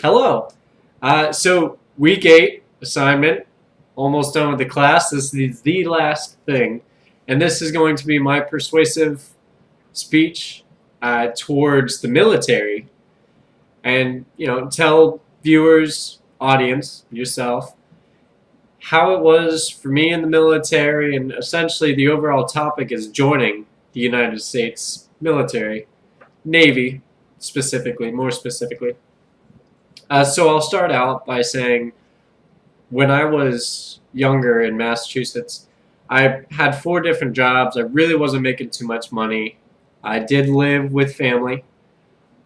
Hello. So week 8 assignment, almost done with the class. This is the last thing, and this is going to be my persuasive speech towards the military, and tell viewers, audience, yourself, how it was for me in the military, and essentially the overall topic is joining the United States military, Navy, more specifically. So I'll start out by saying when I was younger in Massachusetts, I had 4 different jobs. I really wasn't making too much money. I did live with family,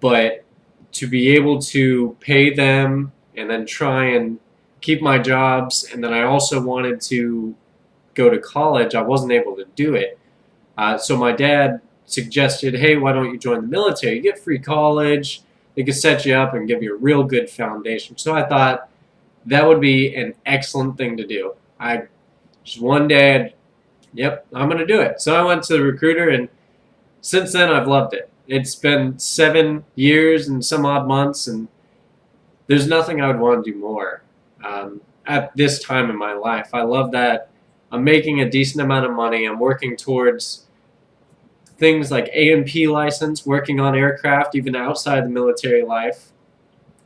but to be able to pay them and then try and keep my jobs, and then I also wanted to go to college, I wasn't able to do it. So my dad suggested, hey, why don't you join the military? You get free college. They could set you up and give you a real good foundation. So I thought that would be an excellent thing to do. I just one day, yep, I'm going to do it. So I went to the recruiter, and since then I've loved it. It's been 7 years and some odd months, and there's nothing I would want to do more at this time in my life. I love that I'm making a decent amount of money. I'm working towards things like A&P license, working on aircraft even outside the military life,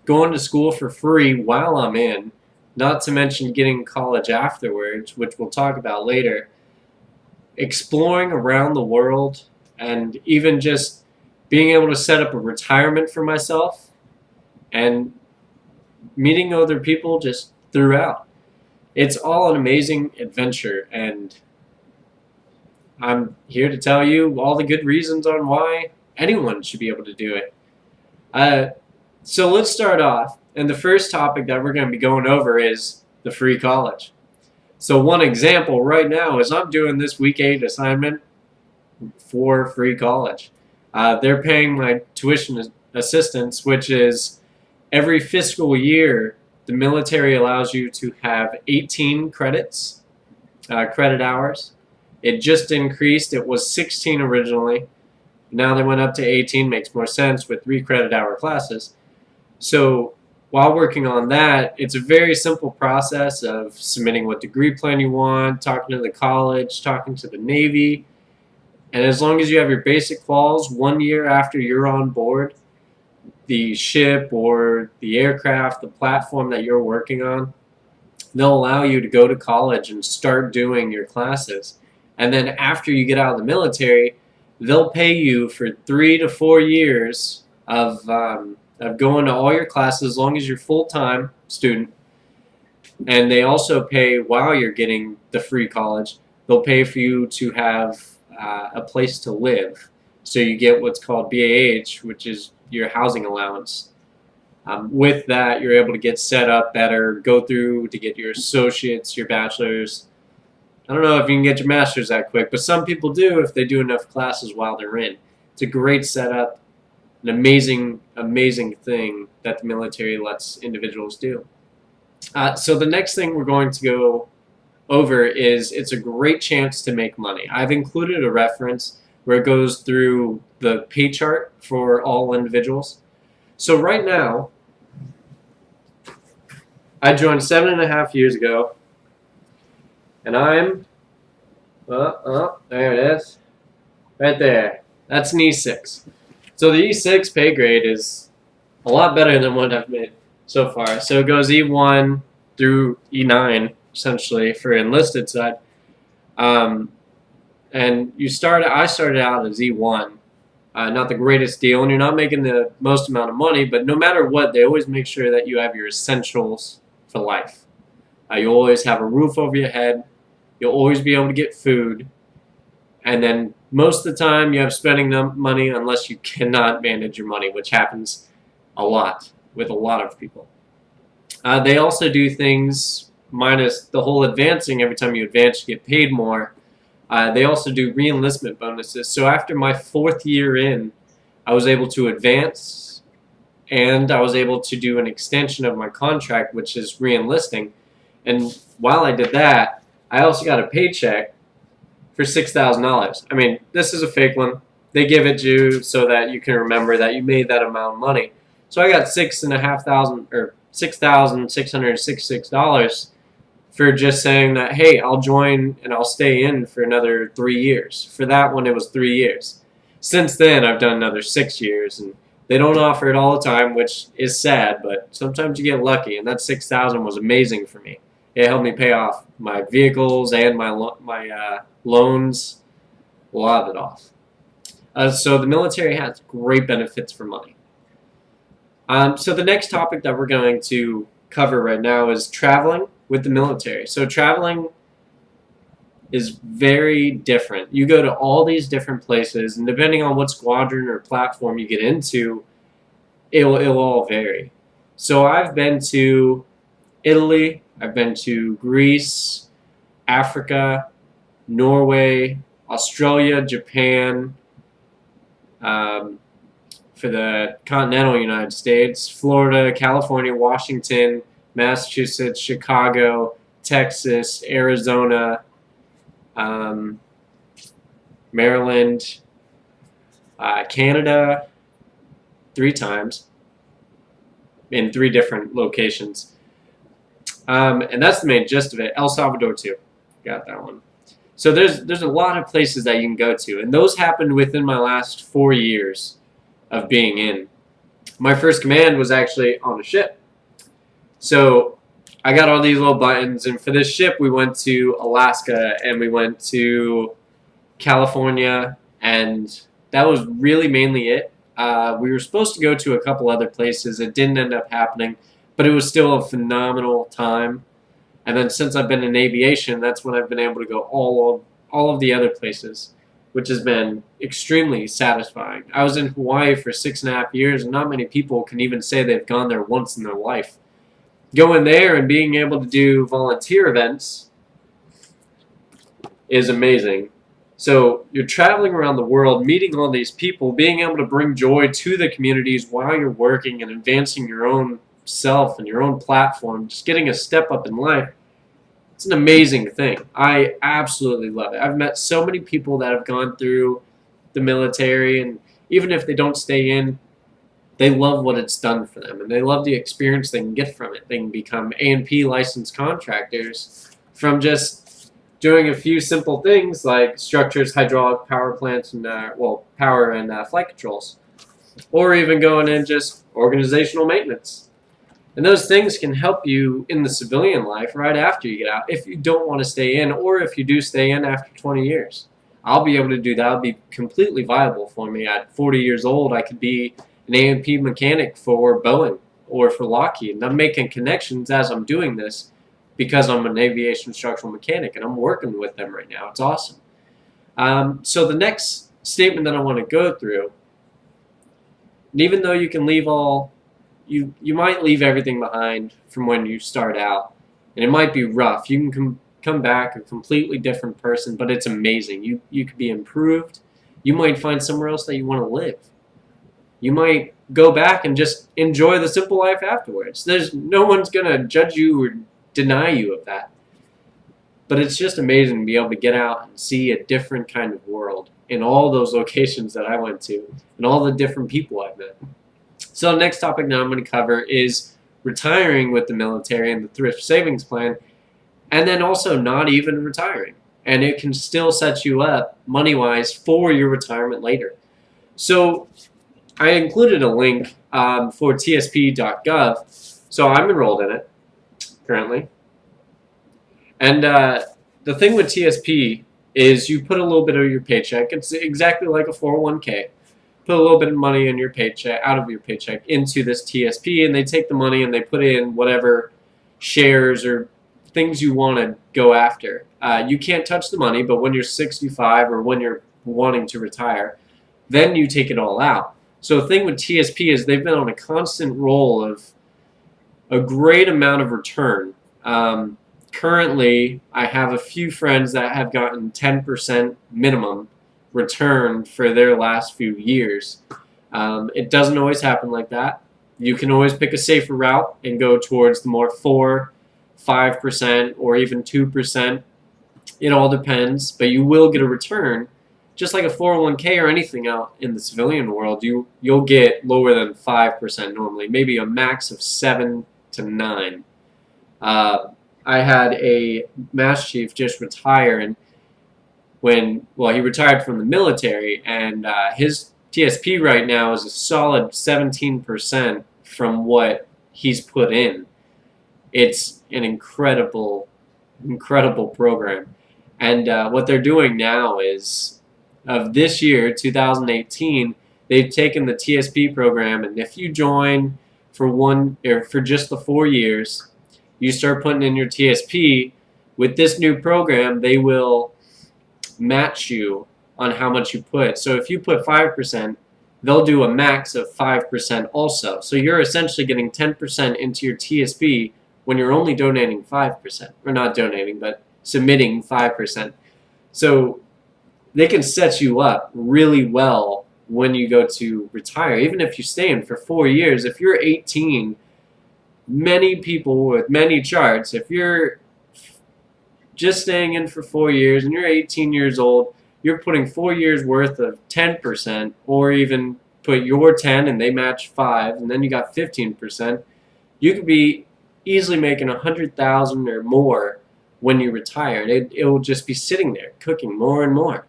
going to school for free while I'm in, not to mention getting college afterwards, which we'll talk about later, exploring around the world, and even just being able to set up a retirement for myself and meeting other people just throughout. It's all an amazing adventure, and I'm here to tell you all the good reasons on why anyone should be able to do it. So let's start off. And the first topic that we're going to be going over is the free college. So one example right now is I'm doing this week 8 assignment for free college. They're paying my tuition assistance, which is every fiscal year the military allows you to have 18 credits, credit hours. It just increased. It was 16 originally. Now they went up to 18. Makes more sense with 3 credit hour classes. So while working on that, it's a very simple process of submitting what degree plan you want, talking to the college, talking to the Navy. And as long as you have your basic quals 1 year after you're on board, the ship or the aircraft, the platform that you're working on, they'll allow you to go to college and start doing your classes. And then after you get out of the military, they'll pay you for 3 to 4 years of going to all your classes as long as you're full-time student. And they also pay, while you're getting the free college, they'll pay for you to have a place to live. So you get what's called BAH, which is your housing allowance. With that, you're able to get set up better, go through to get your associates, your bachelor's. I don't know if you can get your master's that quick, but some people do if they do enough classes while they're in. It's a great setup, an amazing, amazing thing that the military lets individuals do. So the next thing we're going to go over is it's a great chance to make money. I've included a reference where it goes through the pay chart for all individuals. So right now, I joined 7.5 years ago, and I'm, there it is, right there. That's an E6. So the E6 pay grade is a lot better than what I've made so far. So it goes E1 through E9, essentially, for enlisted side. And I started out as E1. Not the greatest deal, and you're not making the most amount of money, but no matter what, they always make sure that you have your essentials for life. You'll always have a roof over your head. You'll always be able to get food. And then most of the time you have spending money unless you cannot manage your money, which happens a lot with a lot of people. They also do things, minus the whole advancing, every time you advance you get paid more. They also do re-enlistment bonuses. So after my 4th year in, I was able to advance, and I was able to do an extension of my contract, which is re-enlisting. And while I did that, I also got a paycheck for $6,000. I mean, this is a fake one. They give it to you so that you can remember that you made that amount of money. So I got $6,666 for just saying that, hey, I'll join and I'll stay in for another 3 years. For that one, it was 3 years. Since then, I've done another 6 years, and they don't offer it all the time, which is sad, but sometimes you get lucky, and that 6,000 was amazing for me. It helped me pay off my vehicles and my loans, a lot of it off. So the military has great benefits for money. So the next topic that we're going to cover right now is traveling with the military. So traveling is very different. You go to all these different places, and depending on what squadron or platform you get into, it'll all vary. So I've been to Italy, I've been to Greece, Africa, Norway, Australia, Japan, for the continental United States, Florida, California, Washington, Massachusetts, Chicago, Texas, Arizona, Maryland, Canada, 3 times in 3 different locations. And that's the main gist of it. El Salvador too. Got that one. So there's a lot of places that you can go to, and those happened within my last 4 years of being in. My first command was actually on a ship. So I got all these little buttons, and for this ship we went to Alaska and we went to California, and that was really mainly it. We were supposed to go to a couple other places. It didn't end up happening, but it was still a phenomenal time. And then since I've been in aviation, that's when I've been able to go all of the other places, which has been extremely satisfying. I was in Hawaii for 6.5 years, and not many people can even say they've gone there once in their life. Going there and being able to do volunteer events is amazing. So you're traveling around the world, meeting all these people, being able to bring joy to the communities while you're working and advancing your own self and your own platform, just getting a step up in life. It's an amazing thing. I absolutely love it. I've met so many people that have gone through the military, and even if they don't stay in, they love what it's done for them, and they love the experience they can get from it. They can become A&P licensed contractors from just doing a few simple things like structures, hydraulic power plants, and power and flight controls, or even going in just organizational maintenance. And those things can help you in the civilian life right after you get out, if you don't want to stay in, or if you do stay in after 20 years. I'll be able to do that. It'll be completely viable for me. At 40 years old, I could be an A&P mechanic for Boeing or for Lockheed. And I'm making connections as I'm doing this because I'm an aviation structural mechanic, and I'm working with them right now. It's awesome. So the next statement that I want to go through, and even though you can leave you might leave everything behind from when you start out, and it might be rough. You can come back a completely different person, but it's amazing. You could be improved. You might find somewhere else that you want to live. You might go back and just enjoy the simple life afterwards. No one's going to judge you or deny you of that. But it's just amazing to be able to get out and see a different kind of world in all those locations that I went to and all the different people I've met. So the next topic that I'm going to cover is retiring with the military and the thrift savings plan, and then also not even retiring. And it can still set you up money-wise for your retirement later. So I included a link for TSP.gov. So I'm enrolled in it currently. And the thing with TSP is you put a little bit of your paycheck. It's exactly like a 401k. Put a little bit of money in your paycheck, out of your paycheck, into this TSP, and they take the money and they put in whatever shares or things you want to go after. You can't touch the money, but when you're 65 or when you're wanting to retire, then you take it all out. So the thing with TSP is they've been on a constant roll of a great amount of return. Currently, I have a few friends that have gotten 10% minimum return for their last few years. It doesn't always happen like that. You can always pick a safer route and go towards the more 4, 5%, or even 2%. It all depends, but you will get a return just like a 401k or anything out in the civilian world, you'll get lower than 5% normally, maybe a max of 7 to 9. I had a Mass Chief just retire, and he retired from the military, and his TSP right now is a solid 17% from what he's put in. It's an incredible program. And what they're doing now is, of this year, 2018, they've taken the TSP program, and if you join for just the 4 years, you start putting in your TSP. With this new program, they will match you on how much you put. So if you put 5%, they'll do a max of 5% also. So you're essentially getting 10% into your TSP when you're only donating 5%. Or not donating, but submitting 5%. So they can set you up really well when you go to retire. Even if you stay in for 4 years, if you're 18, many people with many charts, if you're just staying in for 4 years and you're 18 years old, you're putting 4 years worth of 10%, or even put your 10 and they match 5, and then you got 15%. You could be easily making $100,000 or more when you retire. It will just be sitting there cooking more and more.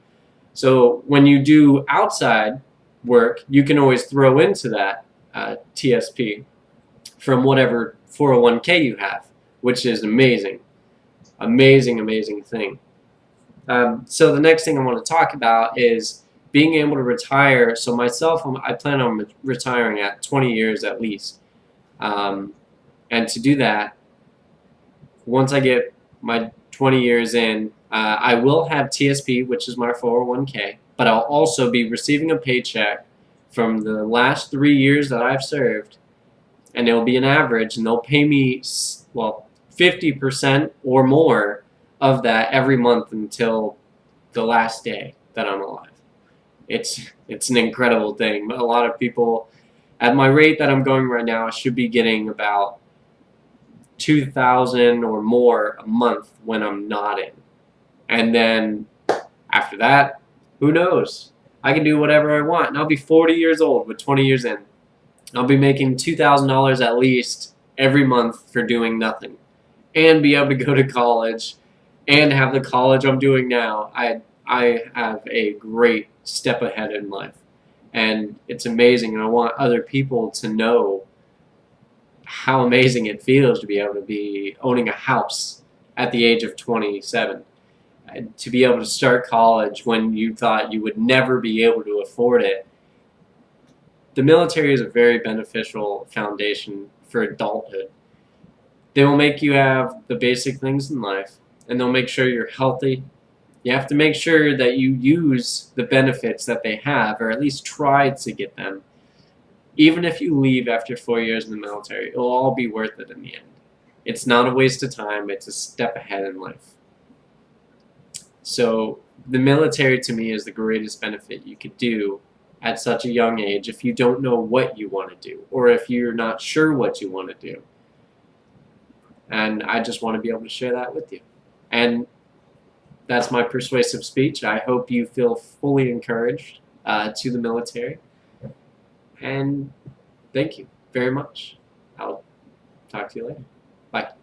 So when you do outside work, you can always throw into that TSP from whatever 401k you have, which is amazing. Amazing thing. So the next thing I want to talk about is being able to retire. So myself, I plan on retiring at 20 years at least. And to do that, once I get my 20 years in, I will have TSP, which is my 401k, but I'll also be receiving a paycheck from the last 3 years that I've served, and it'll be an average, and they'll pay me, 50% or more of that every month until the last day that I'm alive. It's an incredible thing. A lot of people, at my rate that I'm going right now, I should be getting about $2,000 or more a month when I'm not in. And then after that, who knows? I can do whatever I want, and I'll be 40 years old with 20 years in. I'll be making $2,000 at least every month for doing nothing, and be able to go to college and have the college I'm doing now. I have a great step ahead in life, and it's amazing, and I want other people to know how amazing it feels to be able to be owning a house at the age of 27, to be able to start college when you thought you would never be able to afford it. The military is a very beneficial foundation for adulthood. They will make you have the basic things in life, and they'll make sure you're healthy. You have to make sure that you use the benefits that they have, or at least try to get them. Even if you leave after 4 years in the military, it'll all be worth it in the end. It's not a waste of time, it's a step ahead in life. So the military to me is the greatest benefit you could do at such a young age if you don't know what you want to do, or if you're not sure what you want to do. And I just want to be able to share that with you. And that's my persuasive speech. I hope you feel fully encouraged to the military. And thank you very much. I'll talk to you later. Bye.